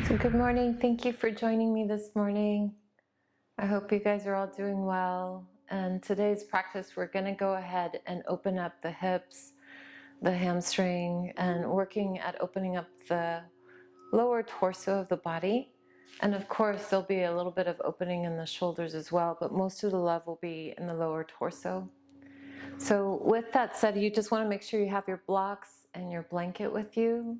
So good morning. Thank you for joining me this morning. I hope you guys are all doing well. And today's practice, we're going to go ahead and open up the hips, the hamstring, and working at opening up the lower torso of the body. And of course, there'll be a little bit of opening in the shoulders as well, but most of the love will be in the lower torso. So with that said, you just want to make sure you have your blocks and your blanket with you.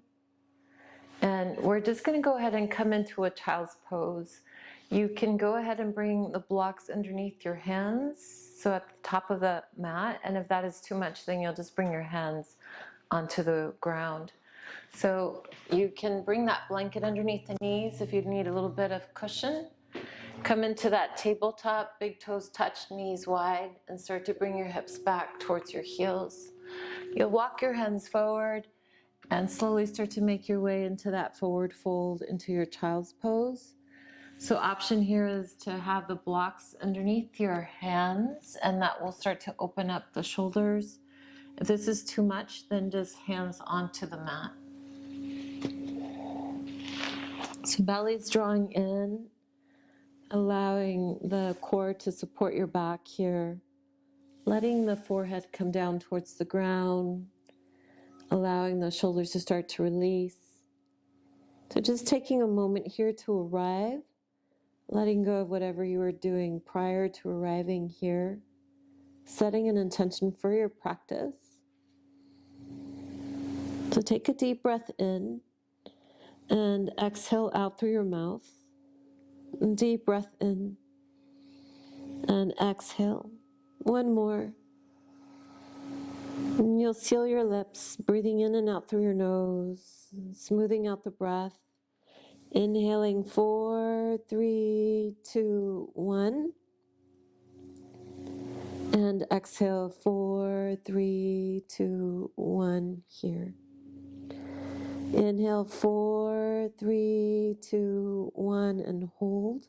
And we're just going to go ahead and come into a child's pose. You can go ahead and bring the blocks underneath your hands, so at the top of the mat, and if that is too much, then you'll just bring your hands onto the ground. So you can bring that blanket underneath the knees if you need a little bit of cushion. Come into that tabletop, big toes touch, knees wide, and start to bring your hips back towards your heels. You'll walk your hands forward and slowly start to make your way into that forward fold into your child's pose. So option here is to have the blocks underneath your hands, and that will start to open up the shoulders. If this is too much, then just hands onto the mat. So belly's drawing in, allowing the core to support your back here, letting the forehead come down towards the ground, allowing the shoulders to start to release. So just taking a moment here to arrive, letting go of whatever you were doing prior to arriving here, setting an intention for your practice. So take a deep breath in and exhale out through your mouth. Deep breath in and exhale. One more. And you'll seal your lips, breathing in and out through your nose, smoothing out the breath. Inhaling 4, 3, 2, 1. And exhale 4, 3, 2, 1 here. Inhale 4, 3, 2, 1 and hold.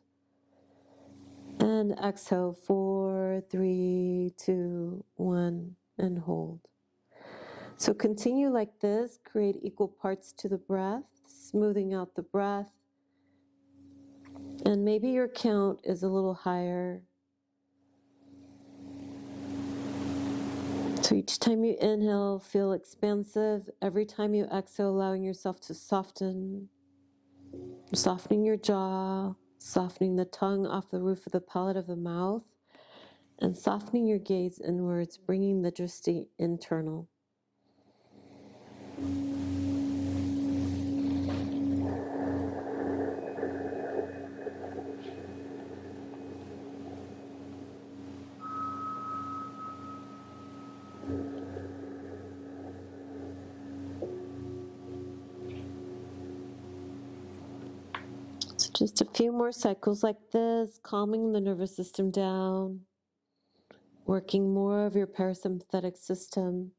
And exhale 4, 3, 2, 1 and hold. So continue like this, create equal parts to the breath, smoothing out the breath. And maybe your count is a little higher. So each time you inhale, feel expansive. Every time you exhale, allowing yourself to soften, softening your jaw, softening the tongue off the roof of the palate of the mouth, and softening your gaze inwards, bringing the drishti internal. So just a few more cycles like this, calming the nervous system down, working more of your parasympathetic system.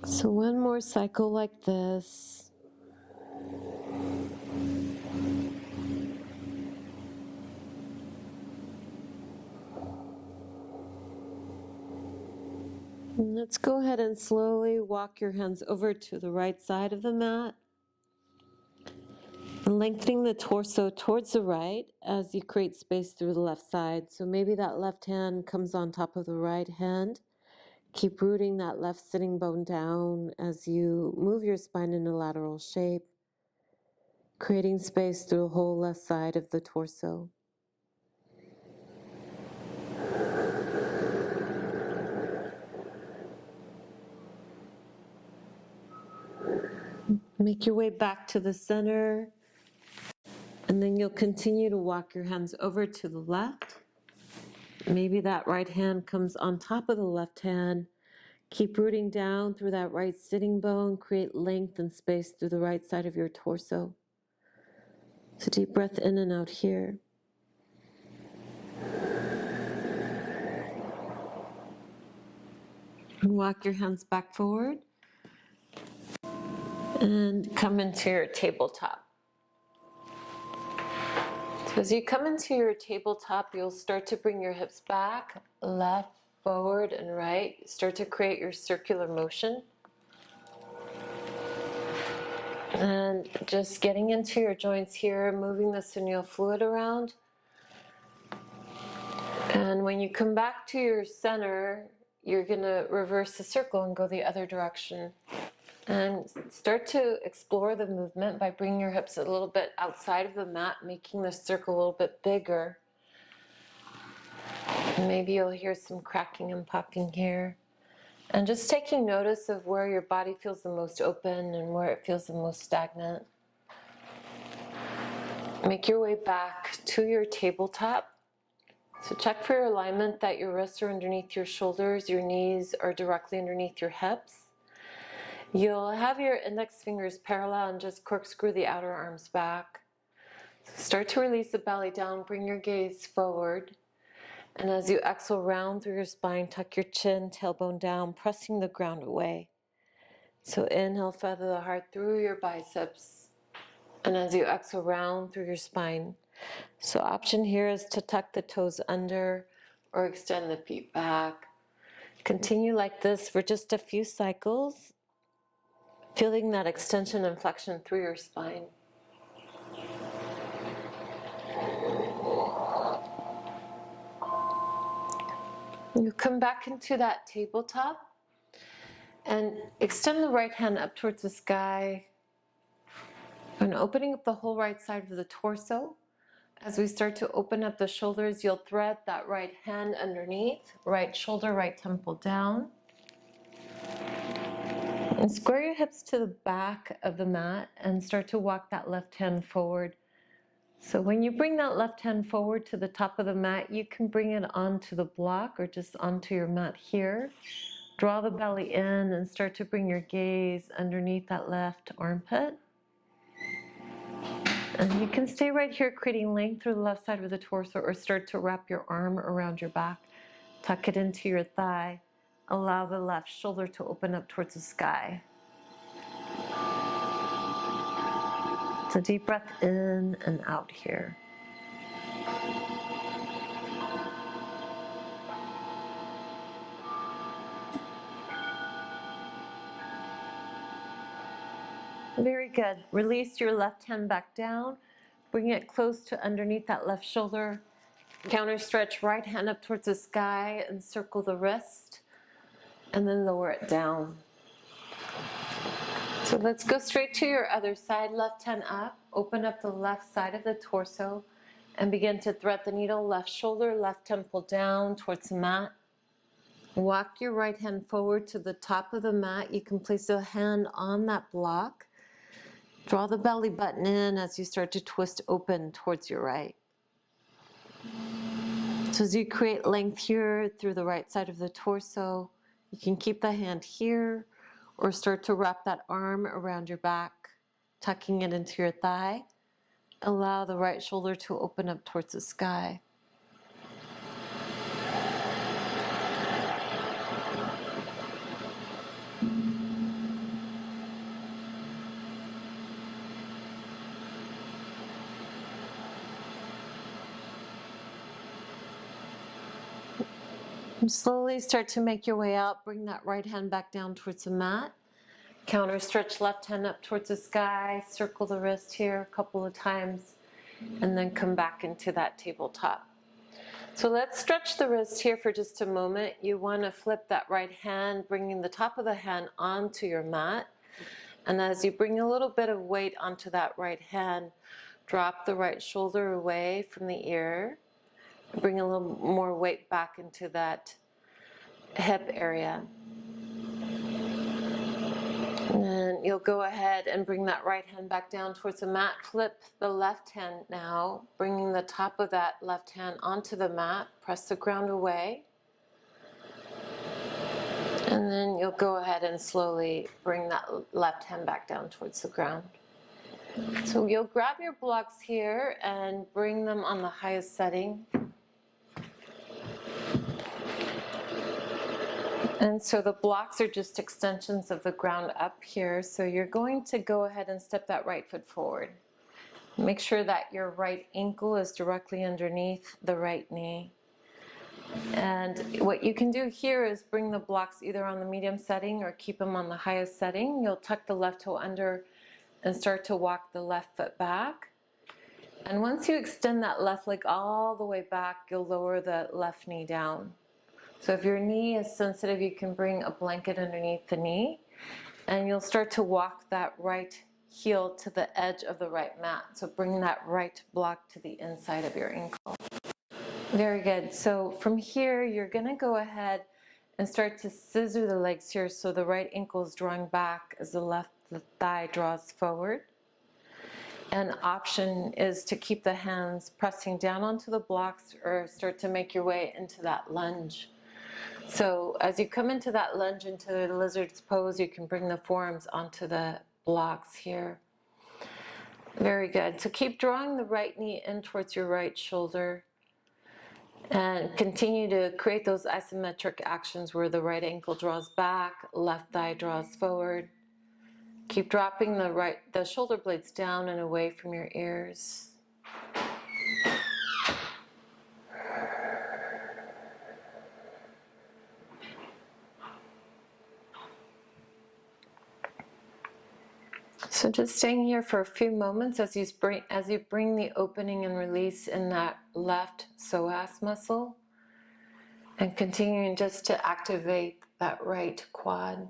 So one more cycle like this. And let's go ahead and slowly walk your hands over to the right side of the mat. And lengthening the torso towards the right as you create space through the left side. So maybe that left hand comes on top of the right hand. Keep rooting that left sitting bone down as you move your spine in a lateral shape, creating space through the whole left side of the torso. Make your way back to the center, and then you'll continue to walk your hands over to the left. Maybe that right hand comes on top of the left hand. Keep rooting down through that right sitting bone. Create length and space through the right side of your torso. So deep breath in and out here. And walk your hands back forward. And come into your tabletop. So as you come into your tabletop, you'll start to bring your hips back, left, forward, and right. Start to create your circular motion. And just getting into your joints here, moving the synovial fluid around. And when you come back to your center, you're going to reverse the circle and go the other direction. And start to explore the movement by bringing your hips a little bit outside of the mat, making the circle a little bit bigger. And maybe you'll hear some cracking and popping here. And just taking notice of where your body feels the most open and where it feels the most stagnant. Make your way back to your tabletop. So check for your alignment, that your wrists are underneath your shoulders, your knees are directly underneath your hips. You'll have your index fingers parallel and just corkscrew the outer arms back. So start to release the belly down, bring your gaze forward. And as you exhale, round through your spine, tuck your chin, tailbone down, pressing the ground away. So inhale, feather the heart through your biceps. And as you exhale, round through your spine. So option here is to tuck the toes under or extend the feet back. Continue like this for just a few cycles, feeling that extension and flexion through your spine. You come back into that tabletop and extend the right hand up towards the sky and opening up the whole right side of the torso. As we start to open up the shoulders, you'll thread that right hand underneath, right shoulder, right temple down. And square your hips to the back of the mat and start to walk that left hand forward. So when you bring that left hand forward to the top of the mat, you can bring it onto the block or just onto your mat here. Draw the belly in and start to bring your gaze underneath that left armpit. And you can stay right here, creating length through the left side of the torso, or start to wrap your arm around your back. Tuck it into your thigh. Allow the left shoulder to open up towards the sky. So deep breath in and out here. Very good. Release your left hand back down. Bring it close to underneath that left shoulder. Counter stretch, right hand up towards the sky and circle the wrist. And then lower it down. So let's go straight to your other side. Left hand up. Open up the left side of the torso and begin to thread the needle. Left shoulder, left temple down towards the mat. Walk your right hand forward to the top of the mat. You can place a hand on that block. Draw the belly button in as you start to twist open towards your right. So as you create length here through the right side of the torso, you can keep the hand here or start to wrap that arm around your back, tucking it into your thigh. Allow the right shoulder to open up towards the sky. And slowly start to make your way out. Bring that right hand back down towards the mat. Counter stretch left hand up towards the sky. Circle the wrist here a couple of times. And then come back into that tabletop. So let's stretch the wrist here for just a moment. You want to flip that right hand, bringing the top of the hand onto your mat. And as you bring a little bit of weight onto that right hand, drop the right shoulder away from the ear. Bring a little more weight back into that hip area. And then you'll go ahead and bring that right hand back down towards the mat. Flip the left hand now, bringing the top of that left hand onto the mat. Press the ground away. And then you'll go ahead and slowly bring that left hand back down towards the ground. So you'll grab your blocks here and bring them on the highest setting. And so the blocks are just extensions of the ground up here. So you're going to go ahead and step that right foot forward. Make sure that your right ankle is directly underneath the right knee. And what you can do here is bring the blocks either on the medium setting or keep them on the highest setting. You'll tuck the left toe under and start to walk the left foot back. And once you extend that left leg all the way back, you'll lower the left knee down. So if your knee is sensitive, you can bring a blanket underneath the knee, and you'll start to walk that right heel to the edge of the right mat. So bring that right block to the inside of your ankle. Very good. So from here, you're going to go ahead and start to scissor the legs here, so the right ankle is drawing back as the left thigh draws forward. An option is to keep the hands pressing down onto the blocks or start to make your way into that lunge. So as you come into that lunge, into the lizard's pose, you can bring the forearms onto the blocks here. Very good. So keep drawing the right knee in towards your right shoulder and continue to create those isometric actions where the right ankle draws back, left thigh draws forward. Keep dropping the shoulder blades down and away from your ears. So just staying here for a few moments as you bring the opening and release in that left psoas muscle, and continuing just to activate that right quad.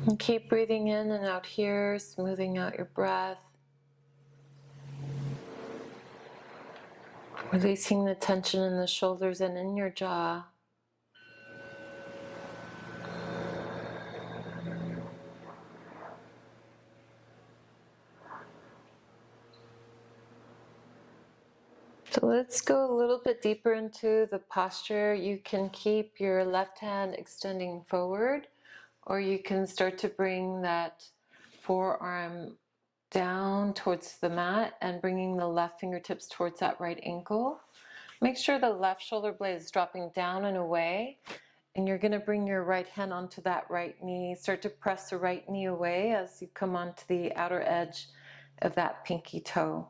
And keep breathing in and out here, smoothing out your breath. Releasing the tension in the shoulders and in your jaw. So let's go a little bit deeper into the posture. You can keep your left hand extending forward, or you can start to bring that forearm down towards the mat and bringing the left fingertips towards that right ankle. Make sure the left shoulder blade is dropping down and away, and you're going to bring your right hand onto that right knee. Start to press the right knee away as you come onto the outer edge of that pinky toe.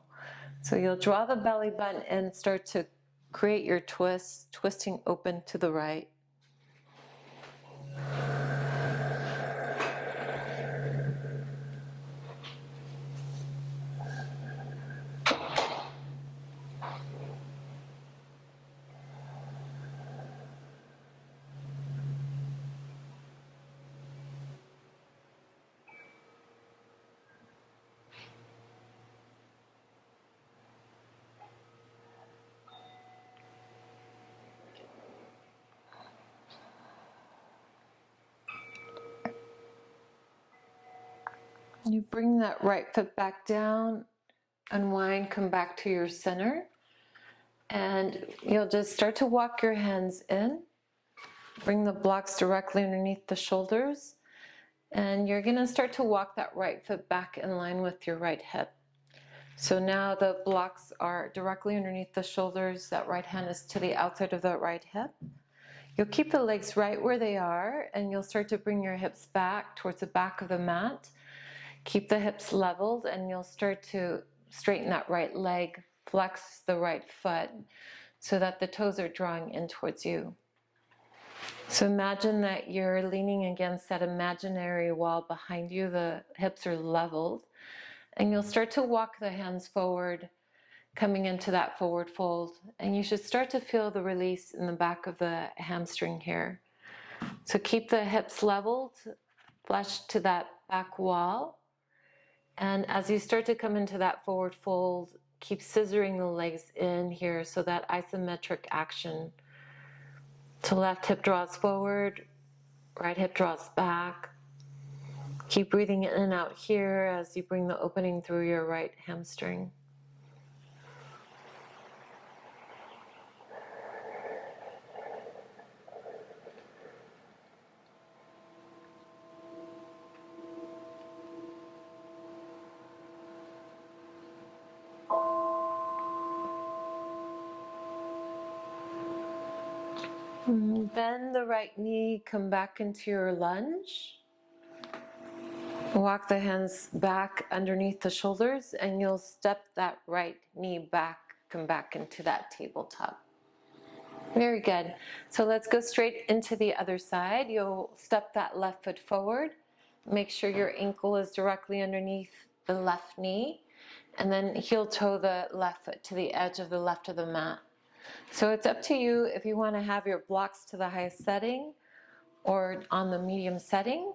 So you'll draw the belly button and start to create your twist, twisting open to the right. You bring that right foot back down, unwind, come back to your center, and you'll just start to walk your hands in. Bring the blocks directly underneath the shoulders, and you're going to start to walk that right foot back in line with your right hip. So now the blocks are directly underneath the shoulders, that right hand is to the outside of the right hip. You'll keep the legs right where they are, and you'll start to bring your hips back towards the back of the mat. Keep the hips leveled, and you'll start to straighten that right leg, flex the right foot. so that the toes are drawing in towards you. So imagine that you're leaning against that imaginary wall behind you. The hips are leveled, and you'll start to walk the hands forward, coming into that forward fold. And you should start to feel the release in the back of the hamstring here. So keep the hips leveled, flush to that back wall. And as you start to come into that forward fold, keep scissoring the legs in here, so that isometric action. So left hip draws forward, right hip draws back. Keep breathing in and out here as you bring the opening through your right hamstring. Bend the right knee, come back into your lunge. Walk the hands back underneath the shoulders, and you'll step that right knee back, come back into that tabletop. Very good. So let's go straight into the other side. You'll step that left foot forward. Make sure your ankle is directly underneath the left knee, and then heel toe the left foot to the edge of the left of the mat. So it's up to you if you want to have your blocks to the highest setting or on the medium setting.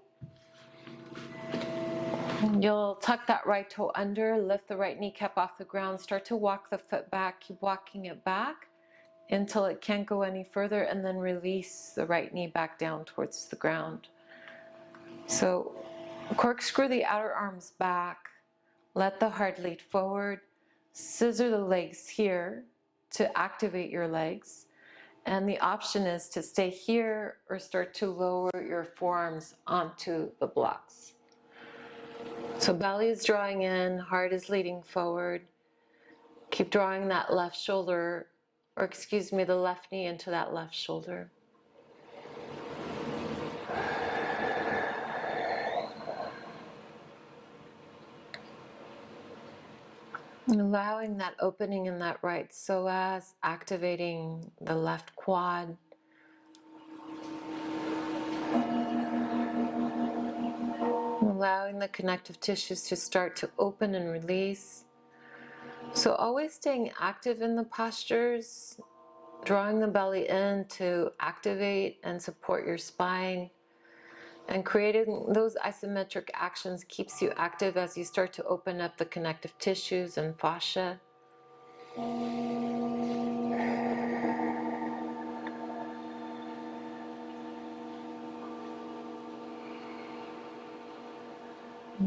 You'll tuck that right toe under, lift the right kneecap off the ground, start to walk the foot back, keep walking it back until it can't go any further, and then release the right knee back down towards the ground. So corkscrew the outer arms back, let the heart lead forward, scissor the legs here to activate your legs. And the option is to stay here or start to lower your forearms onto the blocks. So belly is drawing in, heart is leading forward. Keep drawing that left shoulder, or excuse me, the left knee into that left shoulder. And allowing that opening in that right psoas, activating the left quad. Allowing the connective tissues to start to open and release. So always staying active in the postures, drawing the belly in to activate and support your spine. And creating those isometric actions keeps you active as you start to open up the connective tissues and fascia.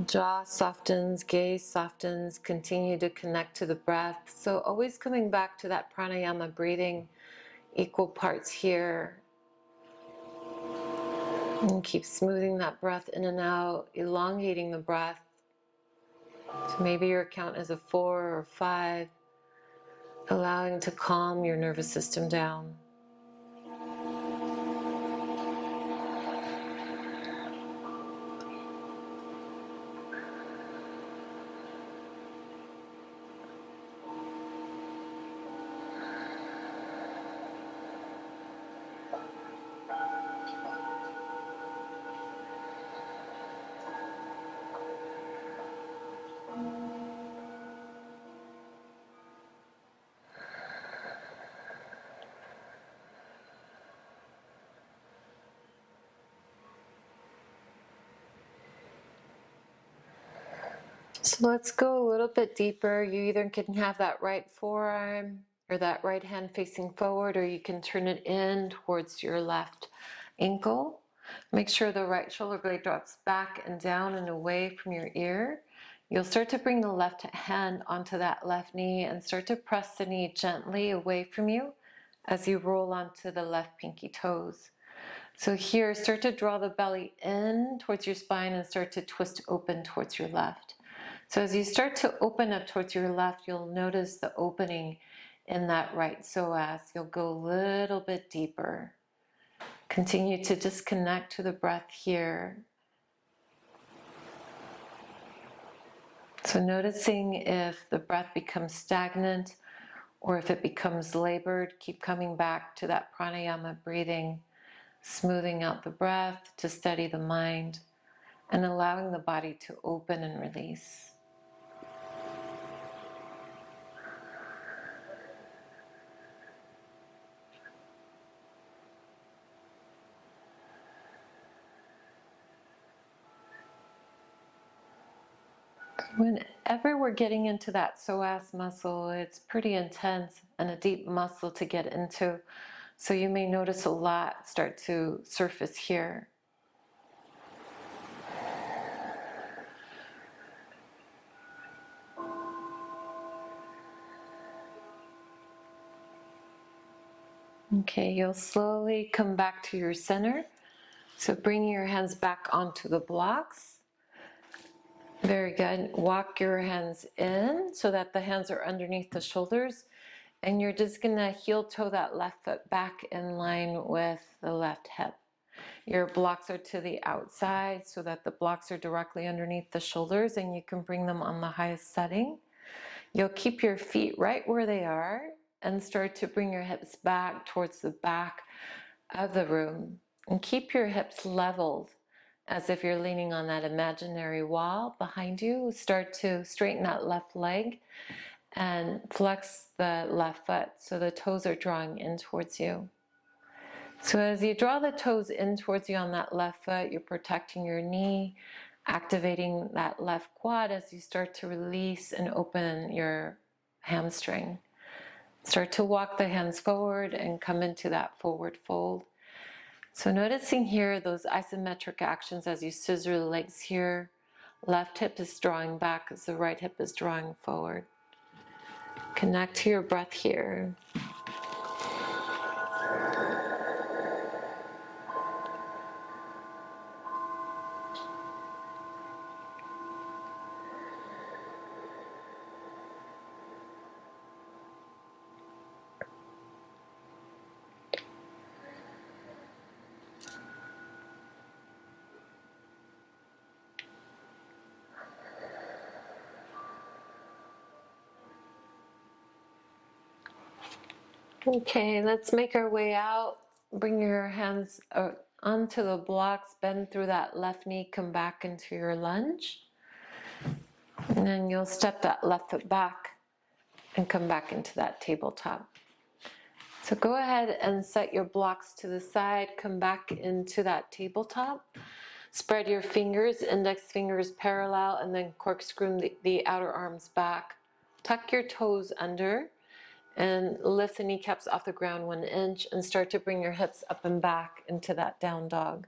Jaw softens, gaze softens, continue to connect to the breath. So always coming back to that pranayama breathing, equal parts here. And keep smoothing that breath in and out, elongating the breath. So maybe your count is a 4 or 5, allowing to calm your nervous system down. So let's go a little bit deeper. You either can have that right forearm or that right hand facing forward, or you can turn it in towards your left ankle. Make sure the right shoulder blade drops back and down and away from your ear. You'll start to bring the left hand onto that left knee and start to press the knee gently away from you as you roll onto the left pinky toes. So here, start to draw the belly in towards your spine and start to twist open towards your left. So as you start to open up towards your left, you'll notice the opening in that right psoas. You'll go a little bit deeper. Continue to just connect to the breath here. So noticing if the breath becomes stagnant or if it becomes labored, keep coming back to that pranayama breathing, smoothing out the breath to steady the mind, and allowing the body to open and release. Whenever we're getting into that psoas muscle, it's pretty intense and a deep muscle to get into. So you may notice a lot start to surface here. Okay, you'll slowly come back to your center. So bring your hands back onto the blocks. Very good. Walk your hands in so that the hands are underneath the shoulders. And you're just gonna heel toe that left foot back in line with the left hip. Your blocks are to the outside so that the blocks are directly underneath the shoulders, and you can bring them on the highest setting. You'll keep your feet right where they are and start to bring your hips back towards the back of the room. And keep your hips leveled as if you're leaning on that imaginary wall behind you. Start to straighten that left leg and flex the left foot so the toes are drawing in towards you. So as you draw the toes in towards you on that left foot, you're protecting your knee, activating that left quad as you start to release and open your hamstring. Start to walk the hands forward and come into that forward fold. So noticing here those isometric actions as you scissor the legs here. Left hip is drawing back as the right hip is drawing forward. Connect to your breath here. Okay, let's make our way out. Bring your hands onto the blocks, bend through that left knee, come back into your lunge. And then you'll step that left foot back and come back into that tabletop. So go ahead and set your blocks to the side, come back into that tabletop. Spread your fingers, index fingers parallel, and then corkscrew the outer arms back. Tuck your toes under and lift the kneecaps off the ground 1 inch and start to bring your hips up and back into that down dog.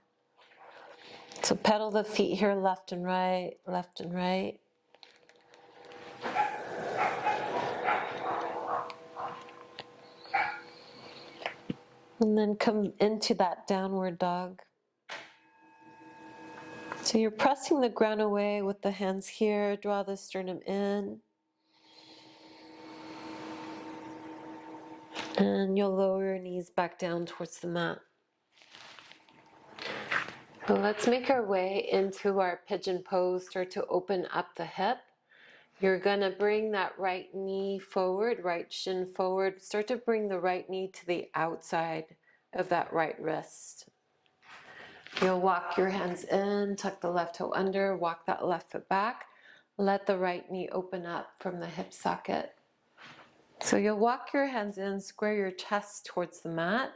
So pedal the feet here left and right, left and right. And then come into that downward dog. So you're pressing the ground away with the hands here, draw the sternum in. And you'll lower your knees back down towards the mat. So let's make our way into our pigeon pose. Start to open up the hip. You're gonna bring that right knee forward, right shin forward. Start to bring the right knee to the outside of that right wrist. You'll walk your hands in, tuck the left toe under, walk that left foot back. Let the right knee open up from the hip socket. So you'll walk your hands in, square your chest towards the mat.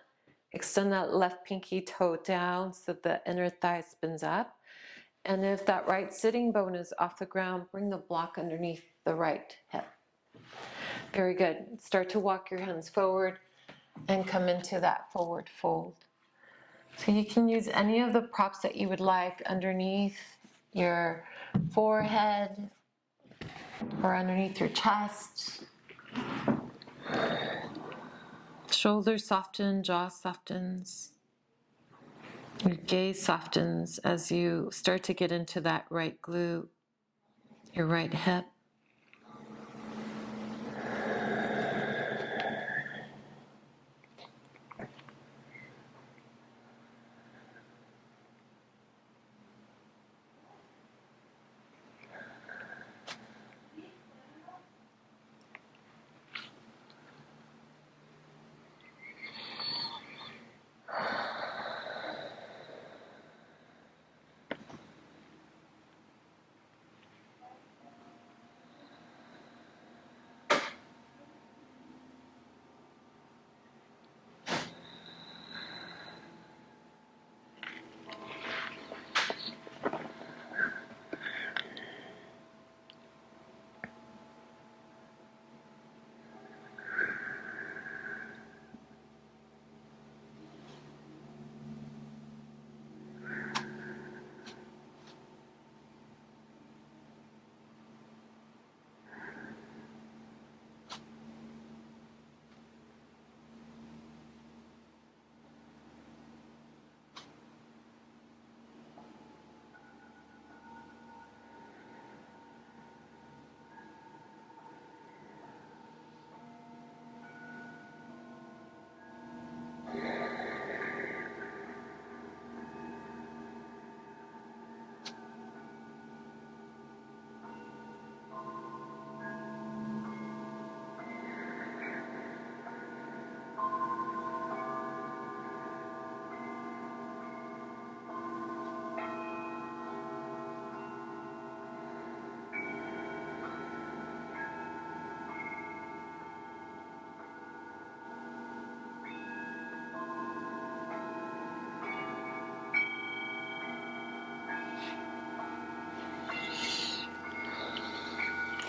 Extend that left pinky toe down so the inner thigh spins up. And if that right sitting bone is off the ground, bring the block underneath the right hip. Very good. Start to walk your hands forward and come into that forward fold. So you can use any of the props that you would like underneath your forehead or underneath your chest. Shoulders soften, jaw softens. Your gaze softens as you start to get into that right glute, your right hip.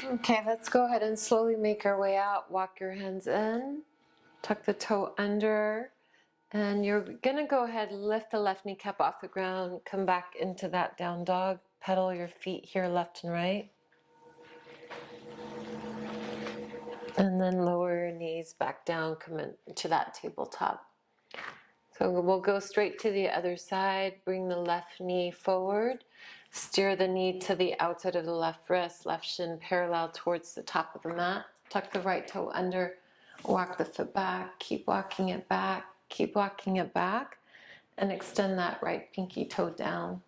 Okay, let's go ahead and slowly make our way out. Walk your hands in, tuck the toe under, and you're gonna go ahead and lift the left kneecap off the ground, come back into that down dog, pedal your feet here left and right, and then lower your knees back down, come into that tabletop. So we'll go straight to the other side, bring the left knee forward, steer the knee to the outside of the left wrist, left shin parallel towards the top of the mat, tuck the right toe under, walk the foot back, keep walking it back, keep walking it back, and extend that right pinky toe down.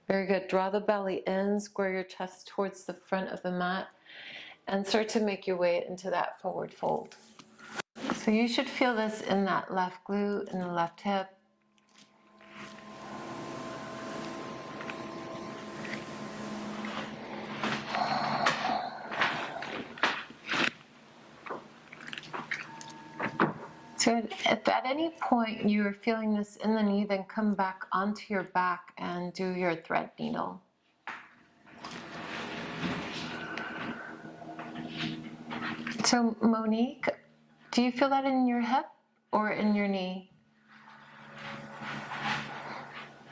Very good. Draw the belly in, square your chest towards the front of the mat, and start to make your way into that forward fold. So you should feel this in that left glute and the left hip. So if at any point you're feeling this in the knee, then come back onto your back and do your thread needle. So Monique, do you feel that in your hip or in your knee?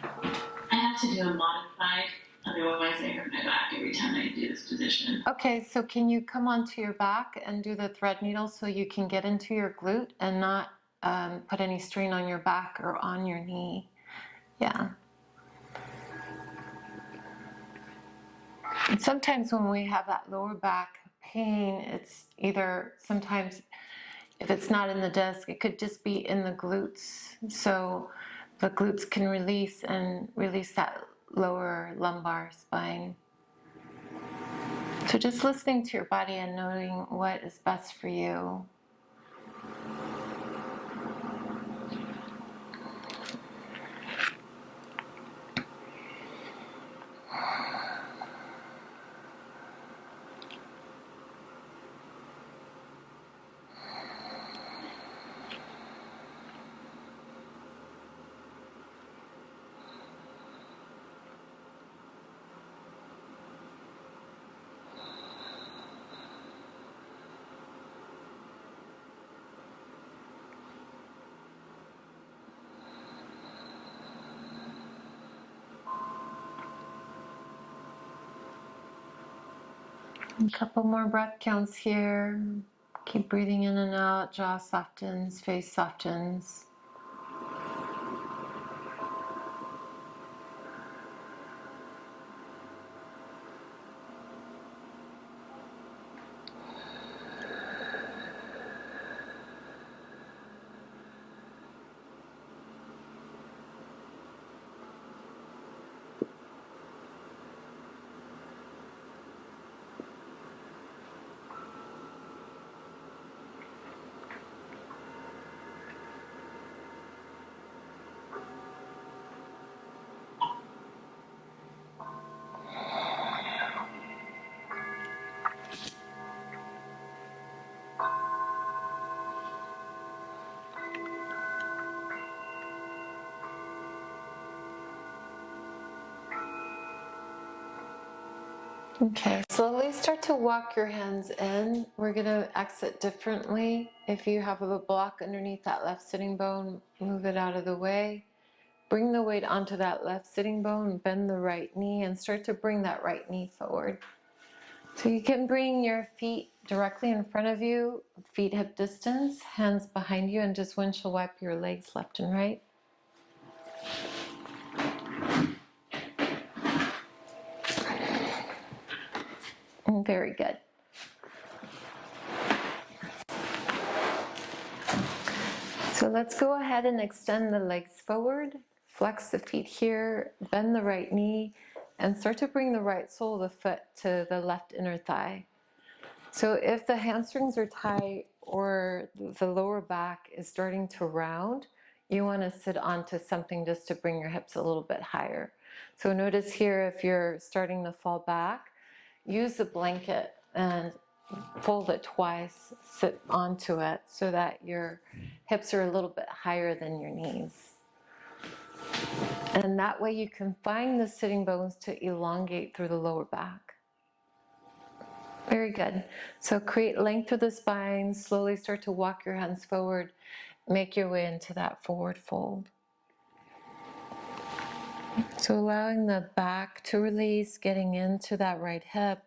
I have to do a modified, otherwise I hurt my back every time I do this position. Okay, so can you come onto your back and do the thread needle so you can get into your glute and not put any strain on your back or on your knee? Yeah. And sometimes when we have that lower back pain, it's either sometimes, if it's not in the disc, it could just be in the glutes. So the glutes can release that lower lumbar spine. So just listening to your body and knowing what is best for you. A couple more breath counts here. Keep breathing in and out. Jaw softens, face softens. Okay, slowly start to walk your hands in. We're going to exit differently. If you have a block underneath that left sitting bone, move it out of the way. Bring the weight onto that left sitting bone, bend the right knee, and start to bring that right knee forward. So you can bring your feet directly in front of you, feet hip distance, hands behind you, and just windshield wipe your legs left and right. Very good. So let's go ahead and extend the legs forward, flex the feet here, bend the right knee, and start to bring the right sole of the foot to the left inner thigh. So if the hamstrings are tight or the lower back is starting to round, you want to sit onto something just to bring your hips a little bit higher. So notice here, if you're starting to fall back, use the blanket and fold it twice, sit onto it so that your hips are a little bit higher than your knees. And that way you can find the sitting bones to elongate through the lower back. Very good. So create length through the spine, slowly start to walk your hands forward, make your way into that forward fold. So allowing the back to release, getting into that right hip,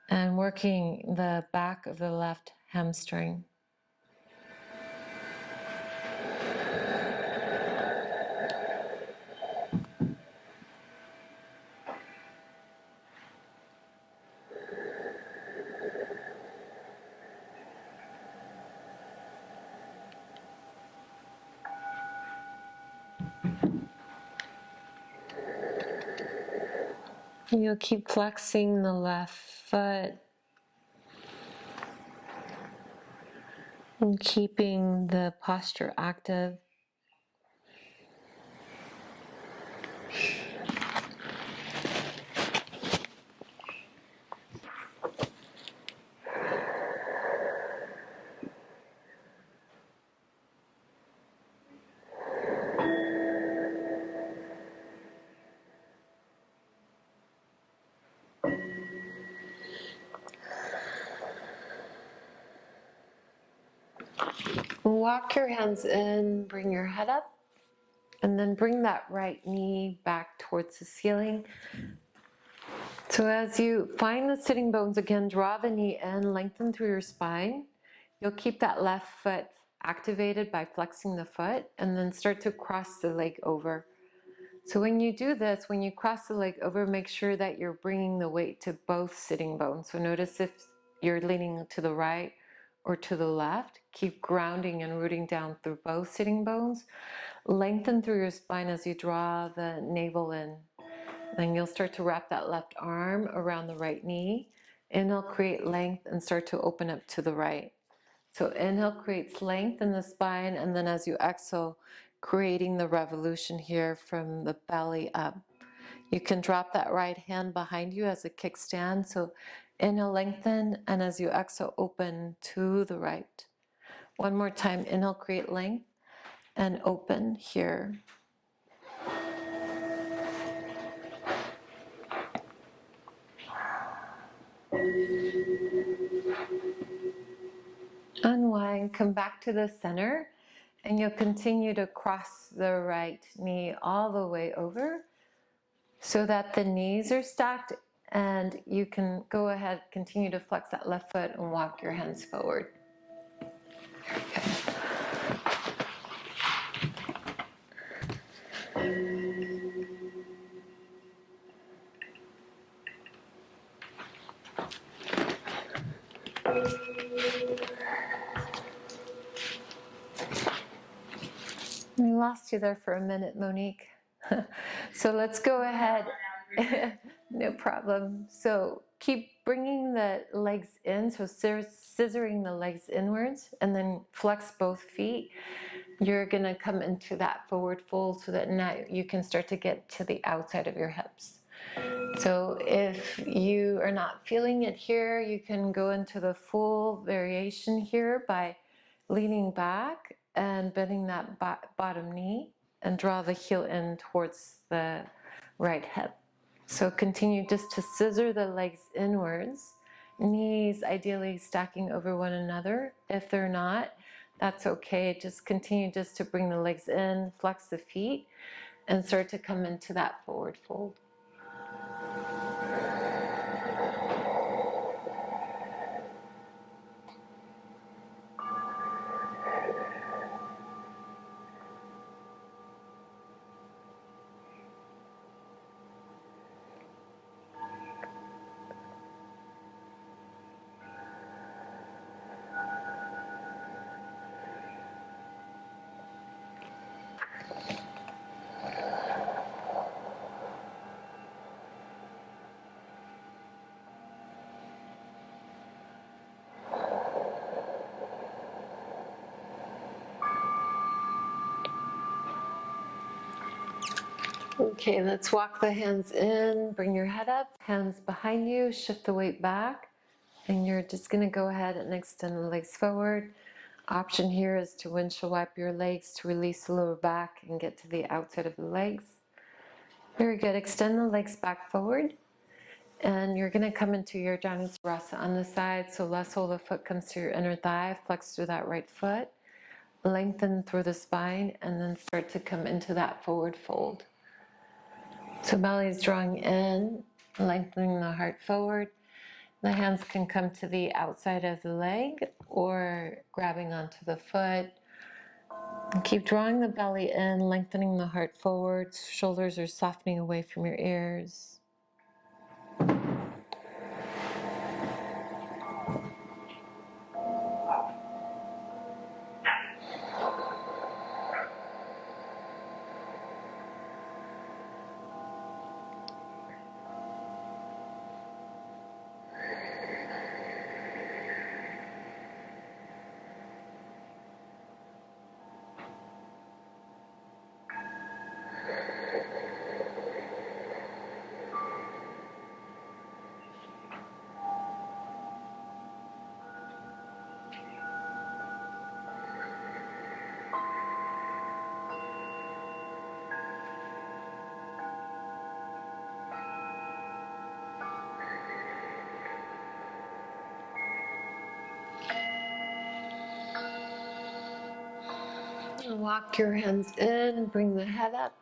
and working the back of the left hamstring. You'll keep flexing the left foot and keeping the posture active. Walk your hands in, bring your head up, and then bring that right knee back towards the ceiling. So as you find the sitting bones again, draw the knee in, lengthen through your spine. You'll keep that left foot activated by flexing the foot, and then start to cross the leg over. So when you do this, when you cross the leg over, make sure that you're bringing the weight to both sitting bones. So notice if you're leaning to the right or to the left. Keep grounding and rooting down through both sitting bones. Lengthen through your spine as you draw the navel in. Then you'll start to wrap that left arm around the right knee. Inhale, create length and start to open up to the right. So inhale creates length in the spine, and then as you exhale, creating the revolution here from the belly up. You can drop that right hand behind you as a kickstand. So inhale, lengthen, and as you exhale, open to the right. One more time, inhale, create length, and open here. Unwind, come back to the center, and you'll continue to cross the right knee all the way over so that the knees are stacked, and you can go ahead, continue to flex that left foot and walk your hands forward. We lost you there for a minute, Monique. So let's go ahead. No problem. So keep bringing the legs in, so scissoring the legs inwards, and then flex both feet. You're going to come into that forward fold so that now you can start to get to the outside of your hips. So if you are not feeling it here, you can go into the full variation here by leaning back and bending that bottom knee and draw the heel in towards the right hip. So continue just to scissor the legs inwards, knees ideally stacking over one another. If they're not, that's okay. Just continue just to bring the legs in, flex the feet, and start to come into that forward fold. Okay, let's walk the hands in, bring your head up, hands behind you, shift the weight back, and you're just going to go ahead and extend the legs forward. Option here is to windshield wipe your legs to release the lower back and get to the outside of the legs. Very good. Extend the legs back forward. And you're going to come into your Janusarasa on the side. So left sole of the foot comes to your inner thigh, flex through that right foot, lengthen through the spine, and then start to come into that forward fold. So belly is drawing in, lengthening the heart forward. The hands can come to the outside of the leg or grabbing onto the foot. And keep drawing the belly in, lengthening the heart forward. Shoulders are softening away from your ears. Walk your hands in, bring the head up,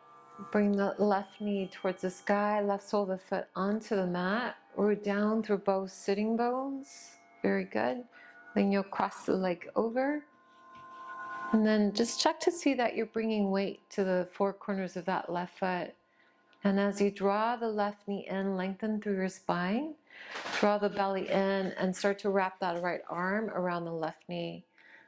bring the left knee towards the sky, left sole of the foot onto the mat, root down through both sitting bones. Very good. Then you'll cross the leg over. And then just check to see that you're bringing weight to the four corners of that left foot. And as you draw the left knee in, lengthen through your spine, draw the belly in and start to wrap that right arm around the left knee.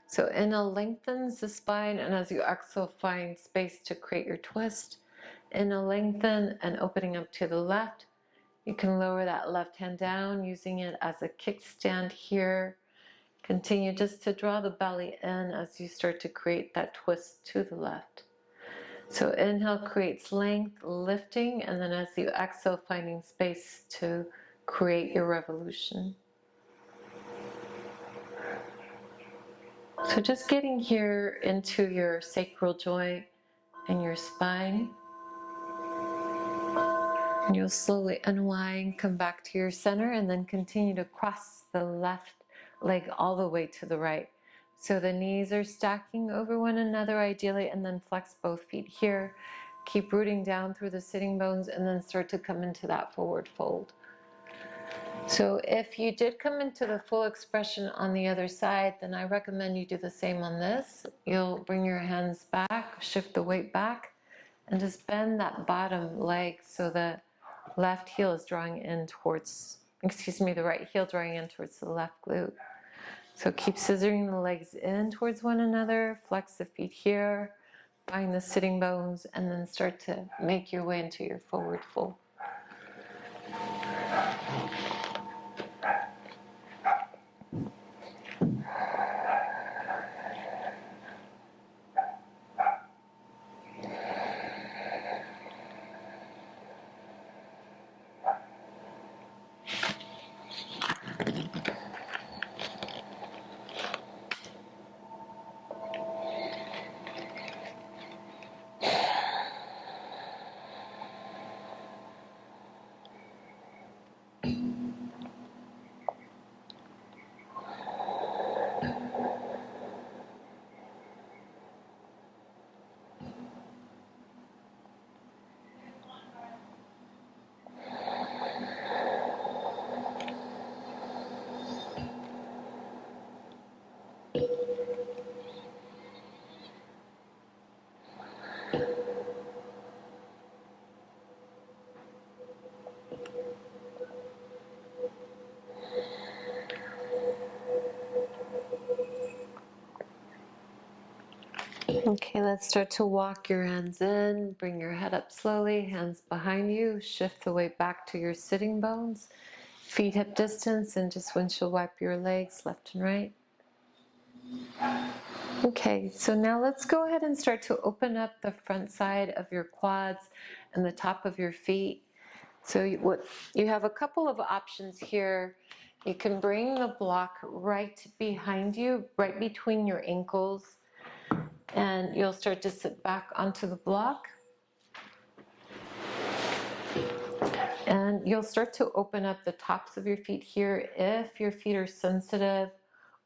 So inhale lengthens the spine, and as you exhale, find space to create your twist. Inhale lengthen and opening up to the left. You can lower that left hand down, using it as a kickstand here. Continue just to draw the belly in as you start to create that twist to the left. So inhale creates length, lifting, and then as you exhale, finding space to create your revolution. So just getting here into your sacral joint and your spine. And you'll slowly unwind, come back to your center, and then continue to cross the left leg all the way to the right. So the knees are stacking over one another ideally, and then flex both feet here. Keep rooting down through the sitting bones and then start to come into that forward fold. So if you did come into the full expression on the other side, then I recommend you do the same on this. You'll bring your hands back, shift the weight back, and just bend that bottom leg so the left heel is drawing in towards, the right heel drawing in towards the left glute. So keep scissoring the legs in towards one another, flex the feet here, find the sitting bones, and then start to make your way into your forward fold. Okay, let's start to walk your hands in, bring your head up slowly, hands behind you, shift the weight back to your sitting bones, feet hip distance, and just windshield wipe your legs left and right. Okay, so now let's go ahead and start to open up the front side of your quads and the top of your feet. So you have a couple of options here. You can bring the block right behind you, right between your ankles, and you'll start to sit back onto the block. And And you'll start to open up the tops of your feet here. If your feet are sensitive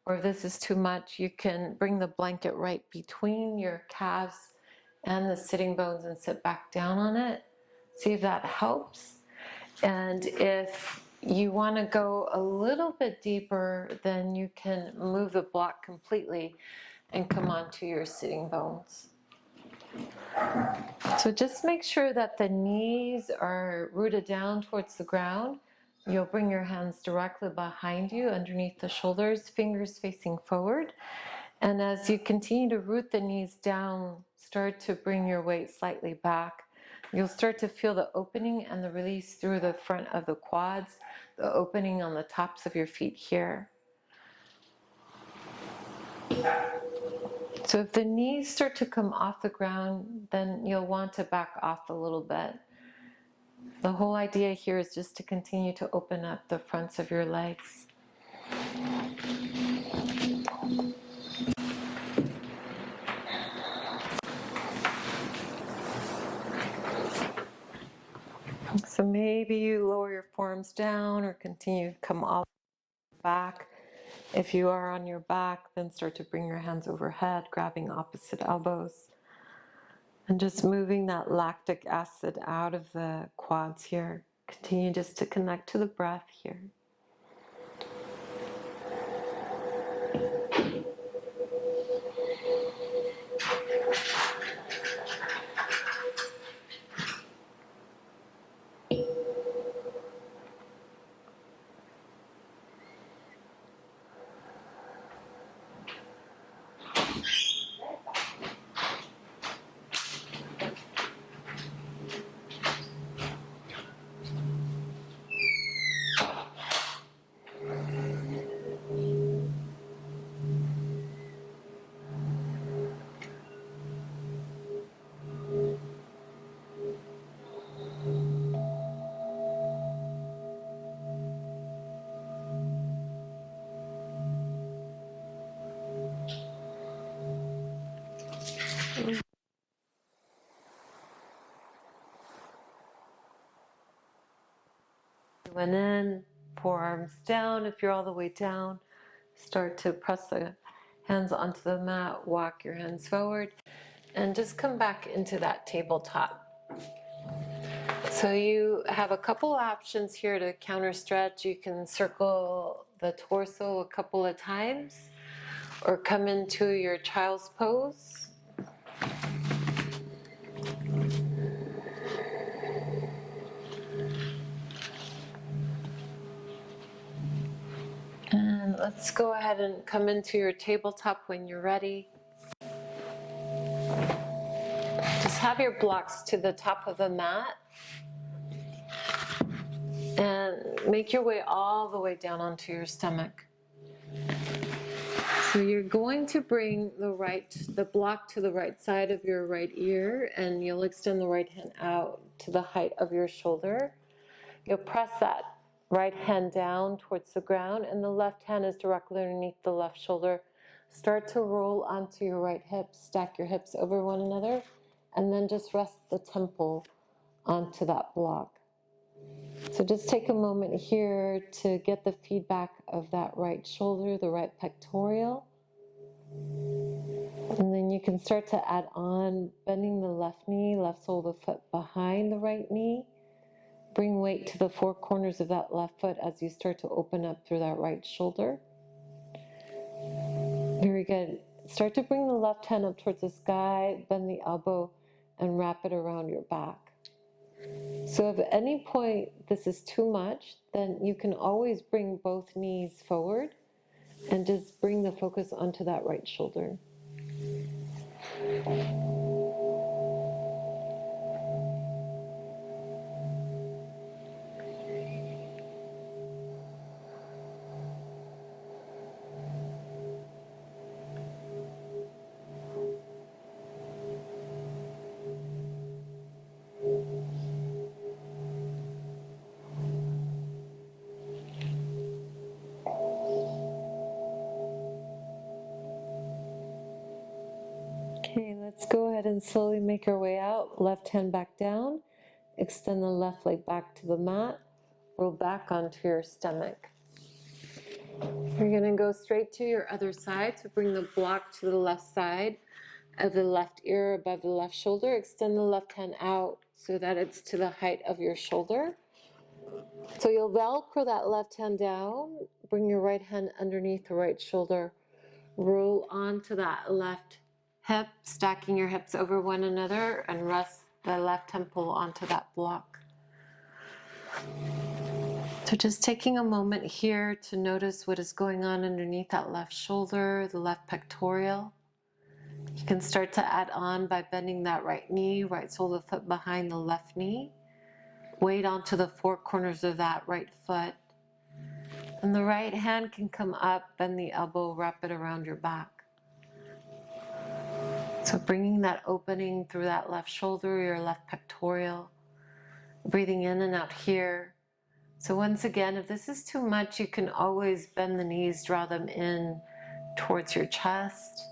or this is too much, you can bring the blanket right between your calves and the sitting bones and sit back down on it. See if that helps. And if you want to go a little bit deeper, then you can move the block completely and come onto your sitting bones. So just make sure that the knees are rooted down towards the ground. You'll bring your hands directly behind you, underneath the shoulders, fingers facing forward. And as you continue to root the knees down, start to bring your weight slightly back. You'll start to feel the opening and the release through the front of the quads, the opening on the tops of your feet here. So if the knees start to come off the ground, then you'll want to back off a little bit. The whole idea here is just to continue to open up the fronts of your legs. So maybe you lower your forearms down or continue to come all the way back. If you are on your back, then start to bring your hands overhead, grabbing opposite elbows. And just moving that lactic acid out of the quads here. Continue just to connect to the breath here. And then forearms down. If you're all the way down, start to press the hands onto the mat, walk your hands forward, and just come back into that tabletop. So you have a couple options here to counter stretch. You can circle the torso a couple of times or come into your child's pose. And let's go ahead and come into your tabletop when you're ready. Just have your blocks to the top of the mat and make your way all the way down onto your stomach. So you're going to bring the block to the right side of your right ear, and you'll extend the right hand out to the height of your shoulder. You'll press that right hand down towards the ground, and the left hand is directly underneath the left shoulder. Start to roll onto your right hip, stack your hips over one another, and then just rest the temple onto that block. So just take a moment here to get the feedback of that right shoulder, the right pectoral. And then you can start to add on, bending the left knee, left sole of the foot behind the right knee. Bring weight to the four corners of that left foot as you start to open up through that right shoulder. Very good. Start to bring the left hand up towards the sky, bend the elbow, and wrap it around your back. So if at any point this is too much, then you can always bring both knees forward and just bring the focus onto that right shoulder. Okay, let's go ahead and slowly make our way out. Left hand back down. Extend the left leg back to the mat. roll back onto your stomach. You're going to go straight to your other side. So bring the block to the left side of the left ear above the left shoulder. Extend the left hand out so that it's to the height of your shoulder. So you'll Velcro that left hand down. Bring your right hand underneath the right shoulder. Roll onto that left hip, stacking your hips over one another, and rest the left temple onto that block. So just taking a moment here to notice what is going on underneath that left shoulder, the left pectoral. You can start to add on by bending that right knee, right sole of the foot behind the left knee. Weight onto the four corners of that right foot. And the right hand can come up, bend the elbow, wrap it around your back. So bringing that opening through that left shoulder, your left pectoral. Breathing in and out here. So once again, if this is too much, you can always bend the knees, draw them in towards your chest.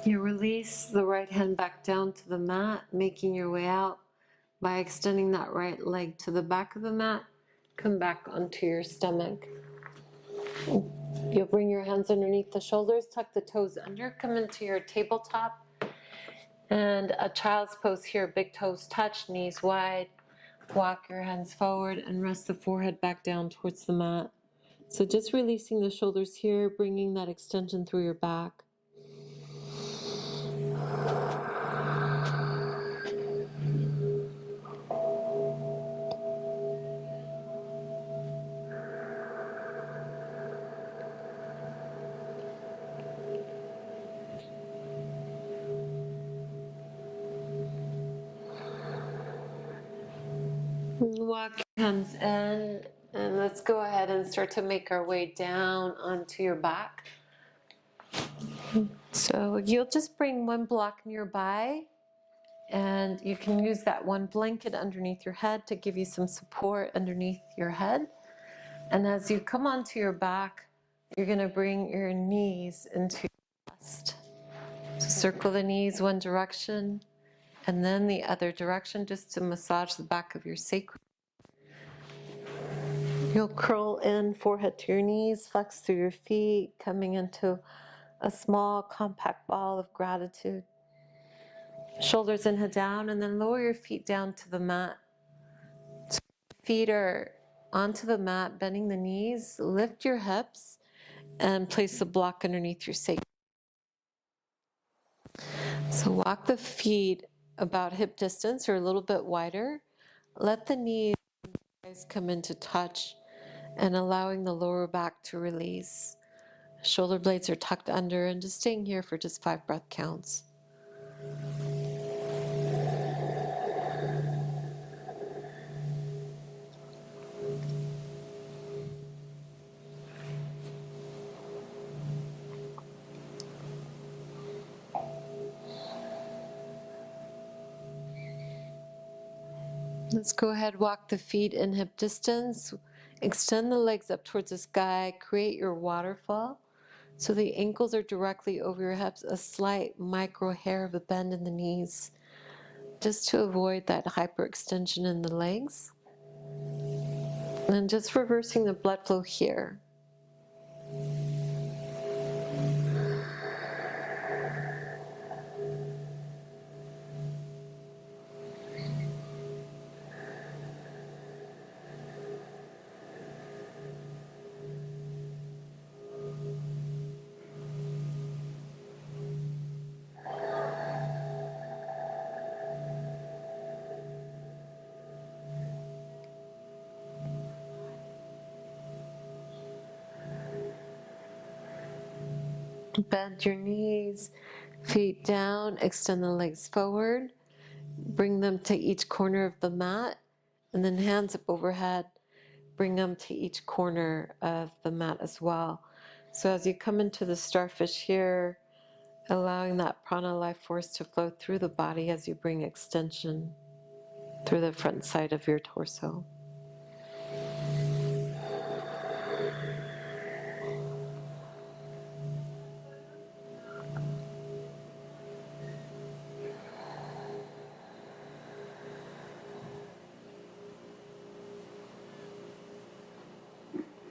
You release the right hand back down to the mat, making your way out by extending that right leg to the back of the mat. Come back onto your stomach. You'll bring your hands underneath the shoulders, tuck the toes under, come into your tabletop. And a child's pose here, big toes touch, knees wide. Walk your hands forward and rest the forehead back down towards the mat. So just releasing the shoulders here, bringing that extension through your back. Walk your hands in, and let's go ahead and start to make our way down onto your back. So you'll just bring one block nearby, and you can use that one blanket underneath your head to give you some support underneath your head. And as you come onto your back, you're going to bring your knees into your chest. So circle the knees one direction, and then the other direction, just to massage the back of your sacrum. You'll curl in, forehead to your knees, flex through your feet, coming into a small, compact ball of gratitude. Shoulders in, head down, and then lower your feet down to the mat. So feet are onto the mat, bending the knees, lift your hips, and place the block underneath your sacrum. So walk the feet about hip distance or a little bit wider. Let the knees come into touch and allowing the lower back to release. Shoulder blades are tucked under, and just staying here for just 5 breath counts. Let's go ahead, walk the feet in hip distance. Extend the legs up towards the sky. Create your waterfall. So the ankles are directly over your hips, a slight micro hair of a bend in the knees, just to avoid that hyperextension in the legs. And just reversing the blood flow here. Bend your knees, feet down, extend the legs forward, bring them to each corner of the mat, and then hands up overhead. Bring them to each corner of the mat as well. So as you come into the starfish here, allowing that prana life force to flow through the body as you bring extension through the front side of your torso.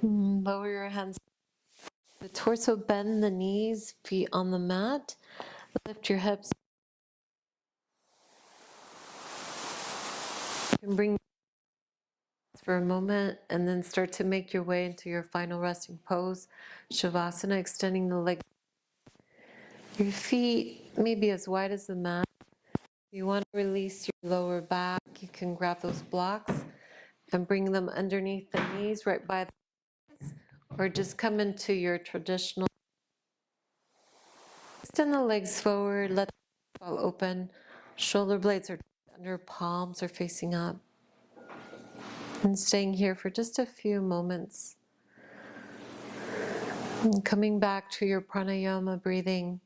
Lower your hands. The torso, bend the knees, feet on the mat. Lift your hips. You can bring for a moment and then start to make your way into your final resting pose, Shavasana, extending the legs. Your feet maybe as wide as the mat. If you want to release your lower back, you can grab those blocks and bring them underneath the knees, right by the knees, or just come into your traditional. Extend the legs forward, let them fall open. Shoulder blades are under, palms are facing up. And staying here for just a few moments. And coming back to your pranayama breathing.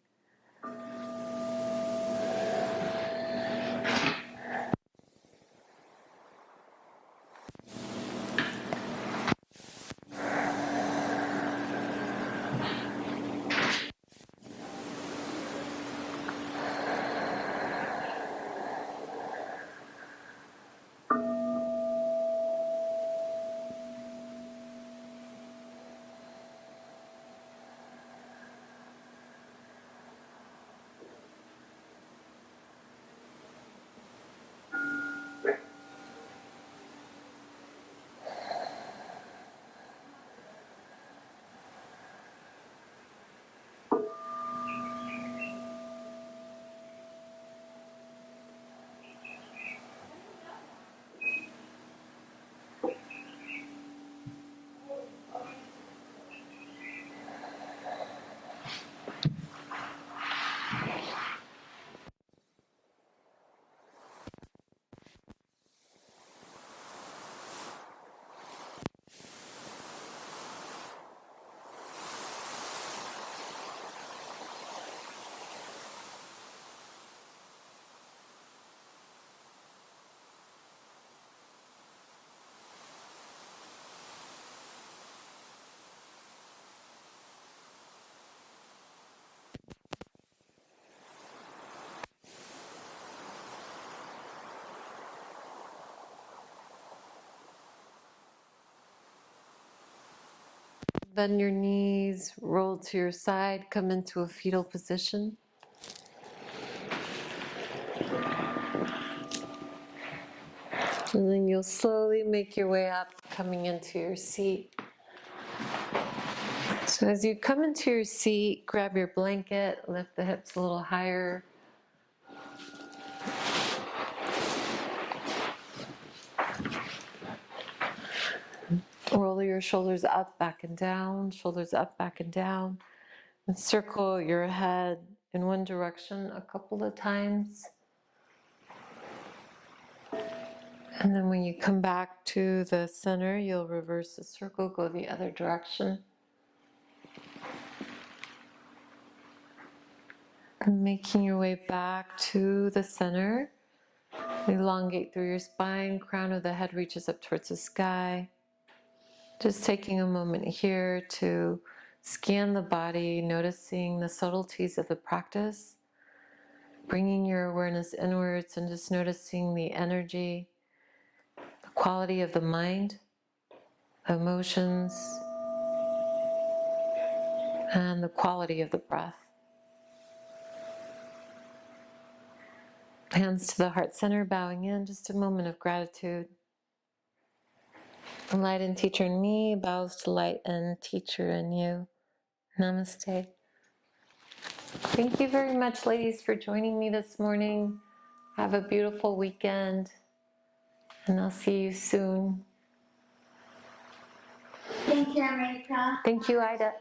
Bend your knees, roll to your side, come into a fetal position. And then you'll slowly make your way up, coming into your seat. So as you come into your seat, grab your blanket, lift the hips a little higher. Roll your shoulders up, back and down, shoulders up, back and down. And circle your head in one direction a couple of times. And then when you come back to the center, you'll reverse the circle, go the other direction. And making your way back to the center. Elongate through your spine, crown of the head reaches up towards the sky. Just taking a moment here to scan the body, noticing the subtleties of the practice, bringing your awareness inwards and just noticing the energy, the quality of the mind, emotions, and the quality of the breath. Hands to the heart center, bowing in, just a moment of gratitude. Light and teacher in me bows to light and teacher in you. Namaste. Thank you very much, ladies, for joining me this morning. Have a beautiful weekend, and I'll see you soon. Thank you, America. Thank you, Ida.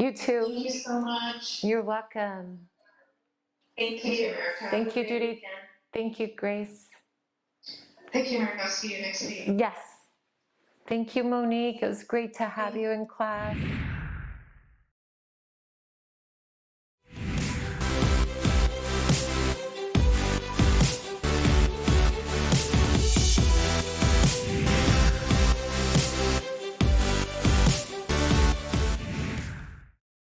You too. Thank you so much. You're welcome. Thank you, America. Thank you, Judy. Thank you, Grace. Thank you, America. I'll see you next week. Yes. Thank you, Monique. It was great to have you in class.